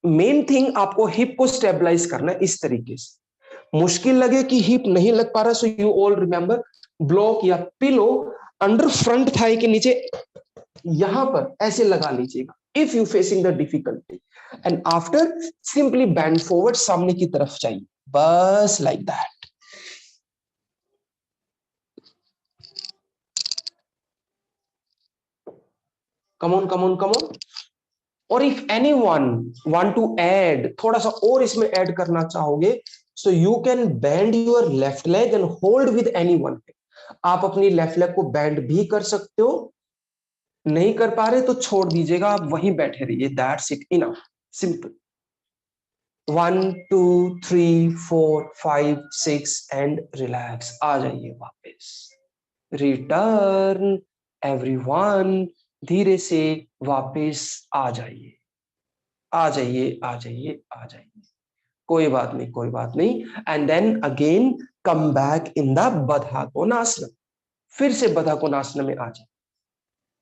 मेन थिंग आपको हिप को स्टेबलाइज करना है इस तरीके से, मुश्किल लगे कि हिप नहीं लग पा रहा, so you all remember, block या पिलो अंडर फ्रंट थाई के नीचे, यहां पर ऐसे लगा लीजिएगा, if you facing the difficulty, and after simply bend forward, सामने की तरफ चाहिए, बस like that, come on come on come on, और if anyone want to add, थोड़ा सा और इसमें ऐड करना चाहोगे, so you can bend your left leg and hold with any one leg, आप अपनी लेफ्ट लेग को बैंड भी कर सकते हो, नहीं कर पा रहे तो छोड़ दीजिएगा, आप वहीं बैठे रहिए, that's it, enough, simple, 1 2 3 4 5 6 and relax, आ जाइए वापस, रिटर्न एवरीवन, धीरे से वापस आ जाइए, आ जाइए आ जाइए आ जाइए, कोई बात नहीं कोई बात नहीं, and then again come back in the Baddha Konasana, फिर से बधा कोणासन में आ जाए,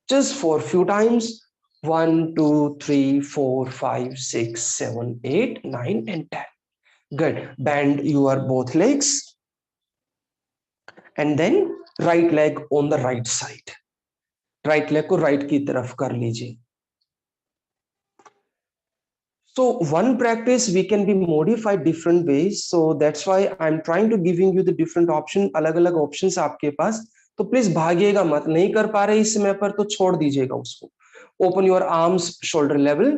just for few times, 1 2 3 4 5 6 7 8 9 and 10, good, bend your both legs and then right leg on the right side, right leg को right की तरफ कर लीजिए, so one practice we can be modified different ways, so that's why I'm trying to giving you the different option, अलग अलग options आपके पास, तो please भागिएगा मत, नहीं कर पा रहे इस समय पर तो छोड़ दीजिएगा उसको, open your arms shoulder level,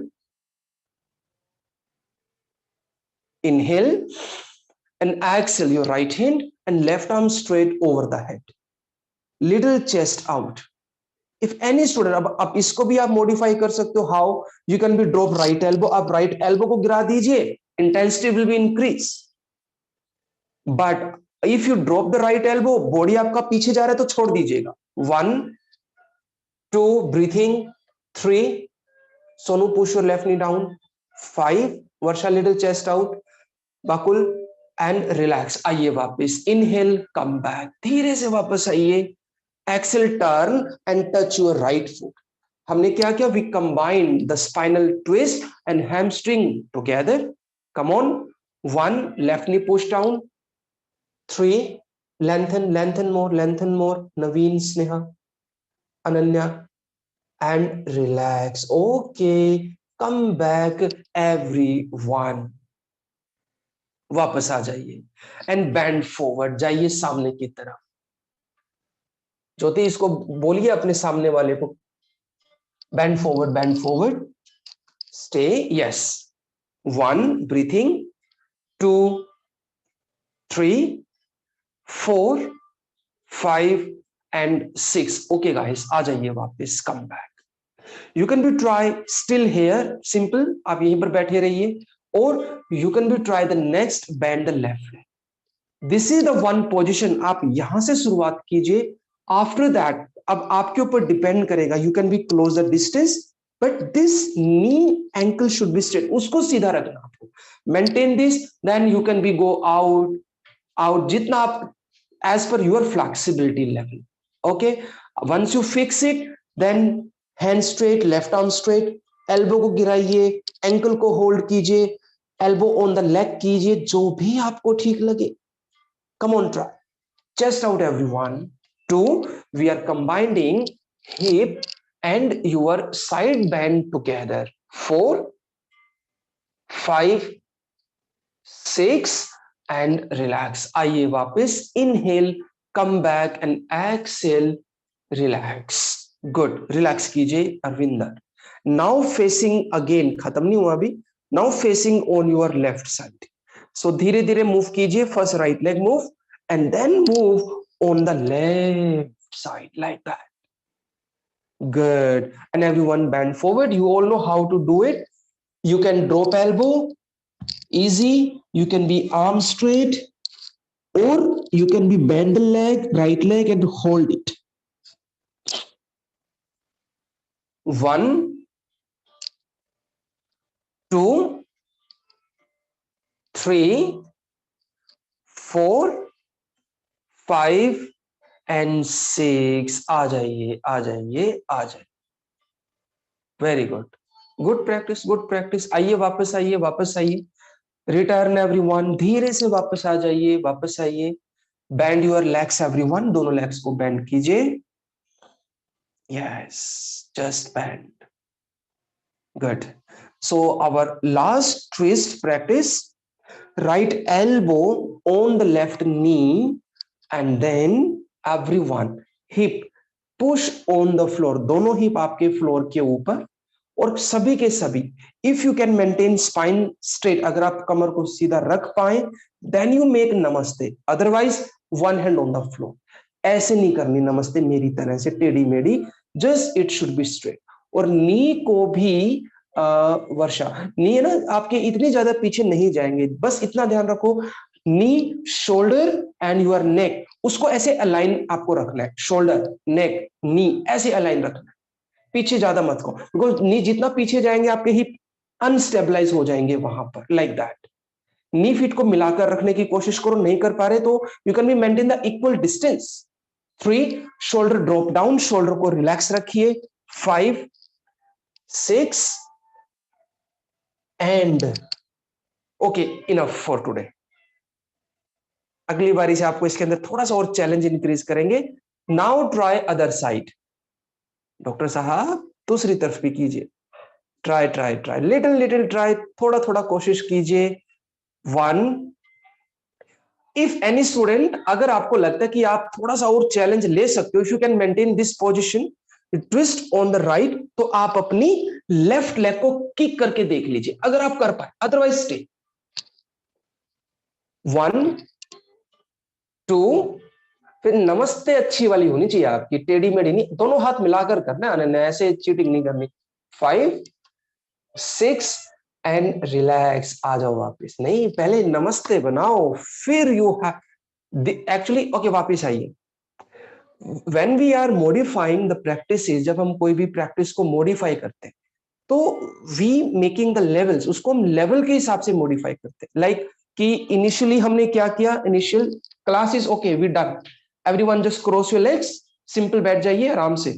Inhale and exhale your right hand and left arm straight over the head. Little chest out. If any student, अब इसको भी आप modify कर सकते हो. How you can be drop right elbow. आप right elbow को गिरा दीजिए. Intensity will be increase. But if you drop the right elbow, body आपका पीछे जा रहा है तो छोड़ दीजिएगा. 1, 2, breathing. 3, Sonu push your left knee down. 5, Varsha little chest out. Bakul and relax. आइए वापस. Inhale, come back. धीरे से वापस आइए. Exhale, turn and touch your right foot. हमने क्या किया? We combined the spinal twist and hamstring together. Come on. 1, left knee push down. 3, lengthen more. Naveen, Sneha, Ananya, and relax. Okay, come back everyone. वापस आ जाइए and bend forward. जाइए सामने की तरफ. ज्योति इसको बोलिए अपने सामने वाले को. Bend forward. Stay. Yes. 1, breathing. 2, 3, 4, 5 and 6. Okay guys, आ जाइए वापस. Come back. You can be try still here. Simple. आप यहीं पर बैठे रहिए. Or you can be try the next bend the left leg. This is the one position. आप यहां से शुरुआत कीजिए. After that, अब आपके ऊपर डिपेंड करेगा. You can be close the distance, but this knee ankle should be straight. उसको सीधा रखना आपको. Maintain this, then you can be go out जितना आप as per your flexibility level. Okay. Once you fix it, then hand straight, left arm straight, elbow को गिराइए, ankle को hold कीजिए, elbow on the leg कीजिए, जो भी आपको ठीक लगे. Come on, try. Chest out, everyone. 2, we are combining hip and your side bend together. 4, 5, 6 and relax. आइए वापस. Inhale, come back and exhale, relax. Good. Relax कीजिए अरविंदर. Now facing again. खत्म नहीं हुआ अभी. Now facing on your left side. So धीरे धीरे move कीजिए. First right leg move and then move on the left side like that. Good. And everyone bend forward. You all know how to do it. You can drop elbow. Easy. You can be arm straight, or you can be bend the leg, right leg, and hold it. 1, 2, 3, 4, 5 and 6. आ जाइए. Very good. Good practice. आइए वापस आइए. Return everyone. धीरे से वापस आ जाइए. Bend your legs everyone. दोनों legs को bend कीजिए. Yes, just bend. Good. So our last twist practice. Right elbow on the left knee and then everyone hip push on the floor. दोनों hip आपके floor के ऊपर और सभी के सभी. If you can maintain spine straight, अगर आप कमर को सीधा रख पाए, then you make namaste. Otherwise, one hand on the floor. ऐसे नहीं करनी नमस्ते मेरी तरह से टेढ़ी मेढ़ी. Just it should be straight. और नी को भी वर्षा, नी है ना आपके इतने ज्यादा पीछे नहीं जाएंगे. बस इतना ध्यान रखो. नी, शोल्डर एंड योर नेक, उसको ऐसे अलाइन आपको रखना है. शोल्डर, नेक, नी ऐसे अलाइन रखना है. पीछे ज्यादा मत को, बिकॉज नी जितना पीछे जाएंगे आपके हिप अनस्टेबलाइज हो जाएंगे वहां पर. Like that. नी फीट को मिलाकर रखने की कोशिश करो. नहीं कर पा रहे तो you can be maintain the equal distance. 3, shoulder drop down, shoulder को रिलैक्स रखिए. 5, 6 and okay, enough for today. अगली बारी से आपको इसके अंदर थोड़ा सा और चैलेंज इंक्रीज करेंगे. Now try other side. Doctor साहब दूसरी तरफ भी कीजिए. Try little try. थोड़ा कोशिश कीजिए. 1, इफ एनी स्टूडेंट, अगर आपको लगता है कि आप थोड़ा सा और चैलेंज ले सकते हो, if you can maintain this position, twist on the right, तो आप अपनी लेफ्ट लेग को किक करके देख लीजिए अगर आप कर पाए. Otherwise stay. 1 2, फिर नमस्ते अच्छी वाली होनी चाहिए आपकी, टेढ़ी मेढ़ी नहीं, दोनों हाथ मिलाकर करना है, ऐसे चीटिंग नहीं करनी। 5 6 एंड रिलैक्स, आ जाओ वापस। नहीं, पहले नमस्ते बनाओ, फिर यू एक्चुअली ओके वापस आइए। When we are modifying the practices, जब हम कोई भी प्रैक्टिस को मॉडिफाई करते हैं तो वी मेकिंग द लेवल्स, उसको हम लेवल के हिसाब से मॉडिफाई करते हैं। लाइक कि इनिशियली हमने क्या किया, initial class is okay, we done, everyone just cross your legs, simple बैठ जाइए आराम से।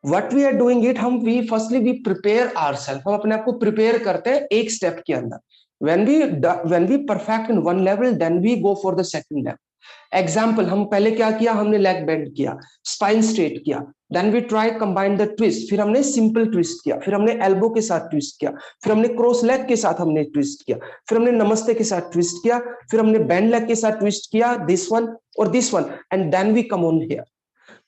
What we are doing it, हम we firstly we prepare ourself, हम अपने आप को प्रिपेयर करते हैं एक स्टेप के अंदर। When we perfect in one level, then we go for the second level. Example, हम पहले क्या किया, हमने लेग बेंड किया, स्पाइन स्ट्रेट किया, then we try combine the twist, फिर हमने सिंपल ट्विस्ट किया, फिर हमने एल्बो के साथ ट्विस्ट किया, फिर हमने क्रॉस लेग के साथ हमने ट्विस्ट किया, फिर हमने नमस्ते के साथ ट्विस्ट किया, फिर हमने बेंड लेग के साथ ट्विस्ट किया, दिस वन और this one, and then we come on here.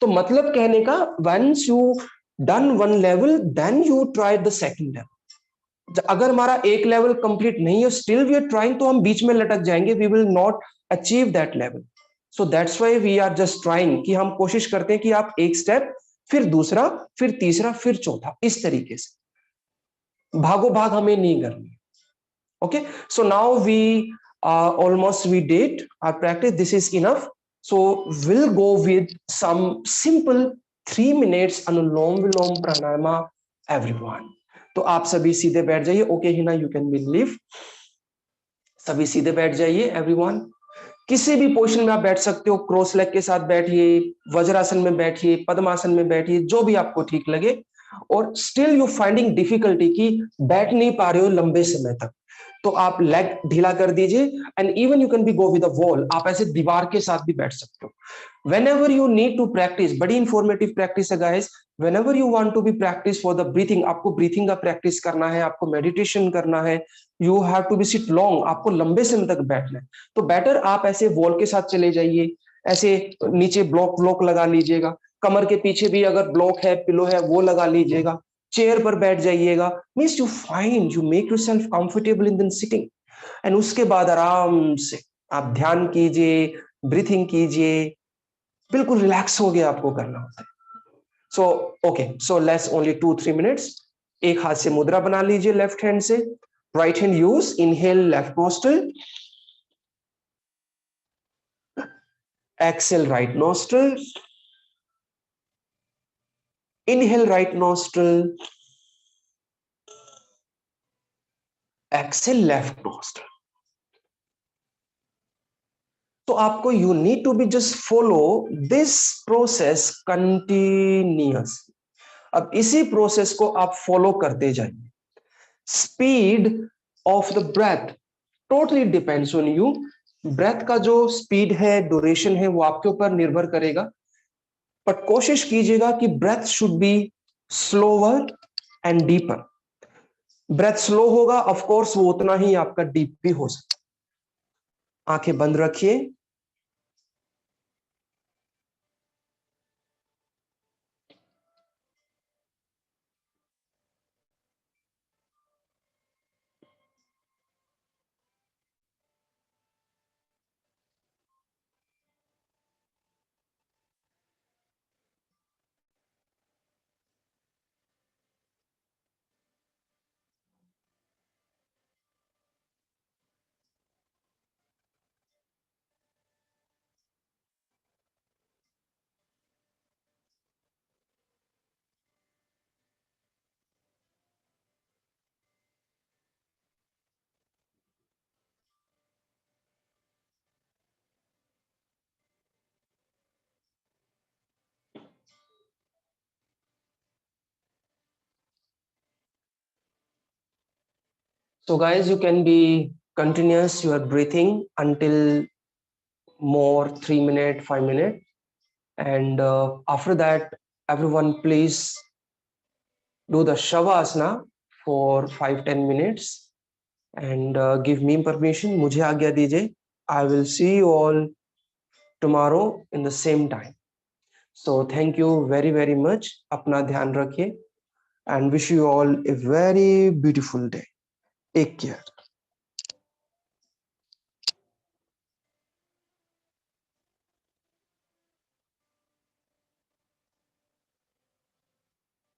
तो मतलब कहने का, once you done one level, then you try the second level. अगर हमारा एक लेवल कंप्लीट नहीं है, स्टिल वी आर ट्राइंग, तो हम बीच में लटक जाएंगे, we will not achieve that level. So that's why we are just trying, कि हम कोशिश करते हैं कि आप एक स्टेप, फिर दूसरा, फिर तीसरा, फिर चौथा, इस तरीके से भागो भाग हमें नहीं करनी। Okay, so now we almost we did our practice, this is enough. So we'll go with some simple 3 minutes anulom vilom pranayama, everyone. तो आप सभी सीधे बैठ जाइए। Okay Hina, you can B leave. सभी सीधे बैठ जाइए एवरीवन। किसी भी पोजीशन में आप बैठ सकते हो, क्रॉस लेग के साथ बैठिए, वज्रासन में बैठिए, पद्मासन में बैठिए, जो भी आपको ठीक लगे। और स्टिल यू फाइंडिंग डिफिकल्टी कि बैठ नहीं पा रहे हो लंबे समय तक, तो आप लेग ढीला कर दीजिए, and even you can be go with a wall, आप ऐसे दीवार के साथ भी बैठ सकते हो। whenever you need to practice, बड़ी इंफॉर्मेटिव प्रैक्टिस है guys, whenever you want to be practice for the breathing, आपको ब्रीथिंग का प्रैक्टिस करना है, आपको मेडिटेशन करना है, you have to be sit long, आपको लंबे समय तक बैठना है, तो बेटर आप ऐसे वॉल के साथ चले जाइए, ऐसे नीचे ब्लॉक ब्लॉक लगा लीजिएगा, कमर के पीछे भी अगर ब्लॉक है, पिलो है, वो लगा लीजिएगा, चेयर पर बैठ जाइएगा, means you make your self comfortable in the sitting. And उसके बाद आराम से आप ध्यान कीजिए, ब्रीथिंग कीजिए, बिल्कुल रिलैक्स हो गया आपको करना होता है। So okay, so let's only 2-3 minutes. एक हाथ से मुद्रा बना लीजिए लेफ्ट हैंड से, right hand use, inhale left nostril, exhale right nostril, inhale right nostril, exhale left nostril. तो आपको you need to be just follow this process continuous. अब इसी प्रोसेस को आप फॉलो करते जाइए। Speed of the breath totally depends on you. Breath का जो स्पीड है, ड्यूरेशन है, वो आपके ऊपर निर्भर करेगा, पर कोशिश कीजिएगा कि breath should be slower and deeper. Breath slow होगा, ऑफ कोर्स वो उतना ही आपका डीप भी हो सकता। आंखें बंद रखिए। So guys, you can be continuous your breathing until more 3 minute, 5 minute, and after that, everyone please do the shavasana for 5-10 minutes and give me permission. मुझे आज्ञा दीजिए. I will see you all tomorrow in the same time. So thank you very very much. अपना ध्यान रखिए and wish you all a very beautiful day. Take care.